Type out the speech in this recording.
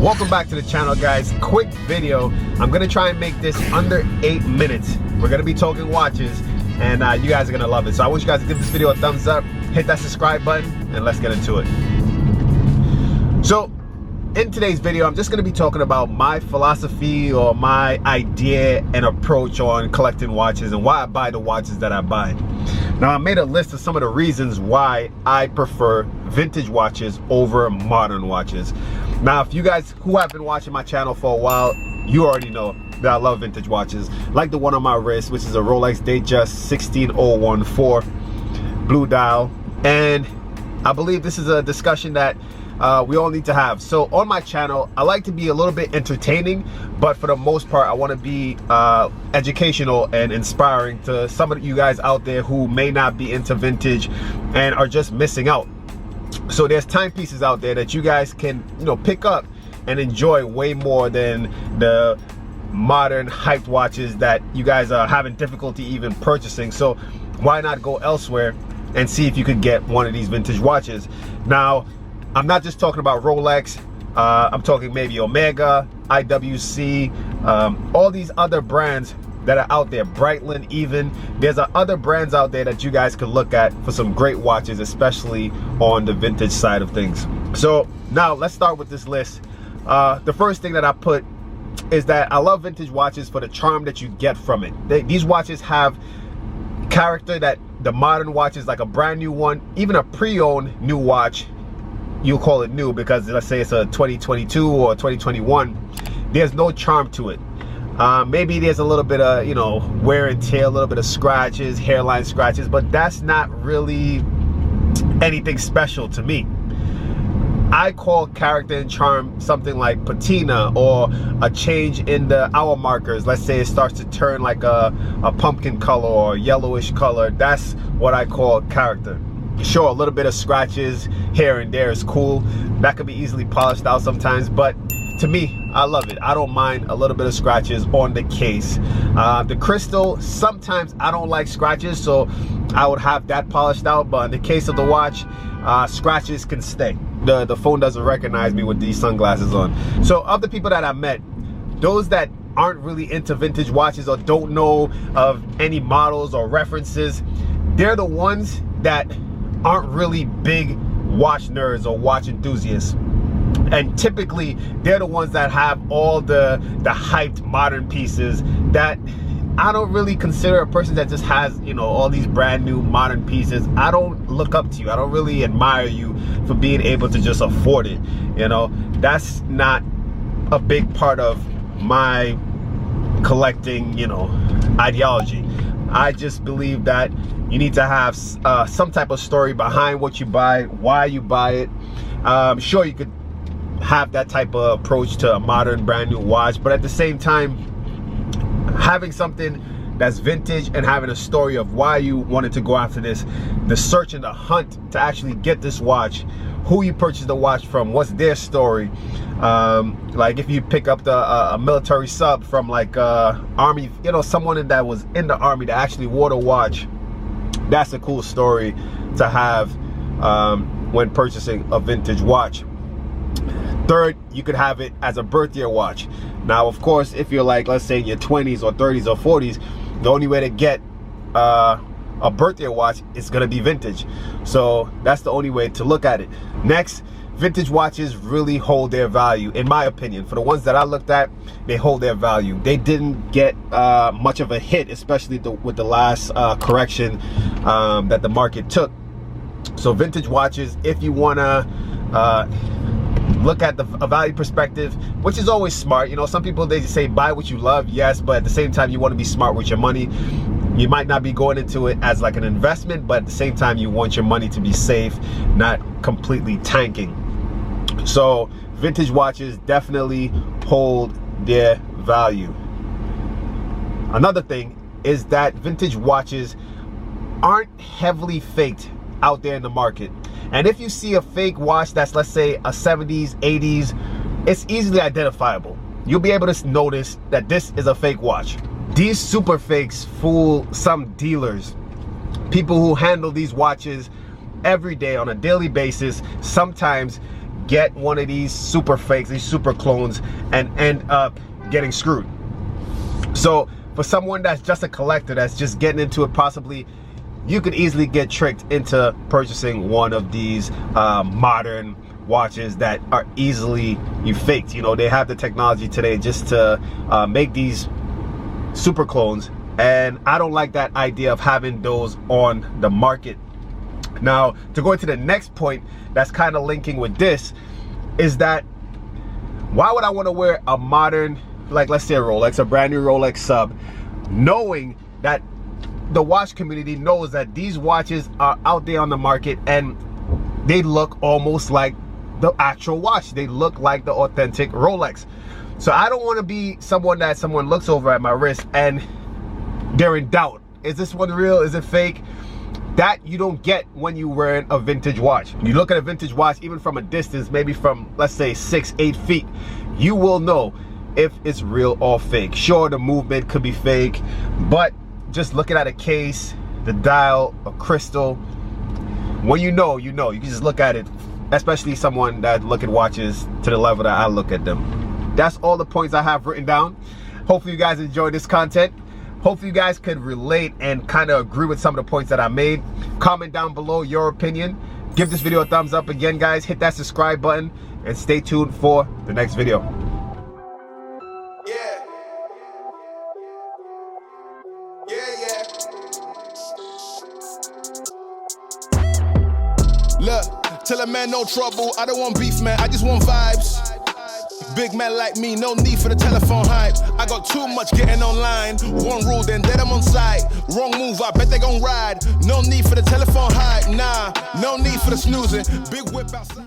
Welcome back to the channel, guys. Quick video. I'm gonna try and make this under 8 minutes. We're gonna be talking watches, and you guys are gonna love it. So I want you guys to give this video a thumbs up, hit that subscribe button, and let's get into it. So in today's video, I'm just gonna be talking about my philosophy or my idea and approach on collecting watches and why I buy the watches that I buy. Now, I made a list of some of the reasons why I prefer vintage watches over modern watches. Now, if you guys who have been watching my channel for a while, you already know that I love vintage watches, like the one on my wrist, which is a Rolex Datejust 16014 blue dial. And I believe this is a discussion that we all need to have. So on my channel, I like to be a little bit entertaining, but for the most part, I want to be educational and inspiring to some of you guys out there who may not be into vintage and are just missing out. So there's timepieces out there that you guys can, pick up and enjoy way more than the modern hyped watches that you guys are having difficulty even purchasing. So why not go elsewhere and see if you could get one of these vintage watches? Now, I'm not just talking about Rolex. I'm talking maybe Omega, IWC, all these other brands that are out there, Breitling even. There's other brands out there that you guys can look at for some great watches, especially on the vintage side of things. So now let's start with this list. The first thing that I put is that I love vintage watches for the charm that you get from it. These watches have character that the modern watches, like a brand new one, even a pre-owned new watch, you'll call it new because let's say it's a 2022 or 2021, there's no charm to it. Maybe there's a little bit of wear and tear, a little bit of scratches, hairline scratches, but that's not really anything special to me. I call character and charm something like patina or a change in the hour markers. Let's say it starts to turn like a pumpkin color or yellowish color. That's what I call character. Sure, a little bit of scratches here and there is cool. That could be easily polished out sometimes, but to me, I love it. I don't mind a little bit of scratches on the case. The crystal, sometimes I don't like scratches, so I would have that polished out, but in the case of the watch, scratches can stay. The phone doesn't recognize me with these sunglasses on. So of the people that I met, those that aren't really into vintage watches or don't know of any models or references, they're the ones that aren't really big watch nerds or watch enthusiasts. And typically they're the ones that have all the hyped modern pieces that I don't really consider a person that just has all these brand new modern pieces. I don't look up to you. I don't really admire you for being able to just afford it. That's not a big part of my collecting ideology. I just believe that you need to have some type of story behind what you buy, why you buy it. Sure, you could have that type of approach to a modern brand new watch, but at the same time, having something that's vintage and having a story of why you wanted to go after this, the search and the hunt to actually get this watch, who you purchased the watch from, what's their story. Like if you pick up a military sub from like army, someone that was in the army that actually wore the watch, that's a cool story to have when purchasing a vintage watch. Third, you could have it as a birthday watch. Now, of course, if you're like, let's say in your 20s or 30s or 40s, the only way to get a birthday watch is gonna be vintage. So that's the only way to look at it. Next, vintage watches really hold their value, in my opinion. For the ones that I looked at, they hold their value. They didn't get much of a hit, especially with the last correction that the market took. So vintage watches, if you wanna look at a value perspective, which is always smart. Some people, they just say buy what you love, yes, but at the same time you want to be smart with your money. You might not be going into it as like an investment, but at the same time you want your money to be safe, not completely tanking. So vintage watches definitely hold their value. Another thing is that vintage watches aren't heavily faked out there in the market. And if you see a fake watch that's, let's say, a 70s, 80s, it's easily identifiable. You'll be able to notice that this is a fake watch. These super fakes fool some dealers, people who handle these watches every day on a daily basis. Sometimes get one of these super fakes, these super clones, and end up getting screwed. So for someone that's just a collector, that's just getting into it, possibly you could easily get tricked into purchasing one of these modern watches that are easily faked. You know, they have the technology today just to make these super clones, and I don't like that idea of having those on the market. Now, to go into the next point that's kind of linking with this, is that why would I want to wear a modern, like let's say a Rolex, a brand new Rolex sub, knowing that the watch community knows that these watches are out there on the market and they look almost like the actual watch. They look like the authentic Rolex. So I don't want to be someone that someone looks over at my wrist and they're in doubt. Is this one real? Is it fake? That you don't get when you're wearing a vintage watch. You look at a vintage watch, even from a distance, maybe from, let's say, 6-8 feet, you will know if it's real or fake. Sure, the movement could be fake, but just looking at a case, the dial, a crystal, when you know, you know. You can just look at it, especially someone that look at watches to the level that I look at them. That's all the points I have written down. Hopefully you guys enjoyed this content. Hopefully you guys could relate and kind of agree with some of the points that I made. Comment down below your opinion. Give this video a thumbs up. Again, guys, hit that subscribe button and stay tuned for the next video. Look, tell a man no trouble, I don't want beef, man, I just want vibes. Big man like me, no need for the telephone hype. I got too much getting online. One rule, then dead I'm on site. Wrong move, I bet they gon' ride. No need for the telephone hype, nah. No need for the snoozing. Big whip outside.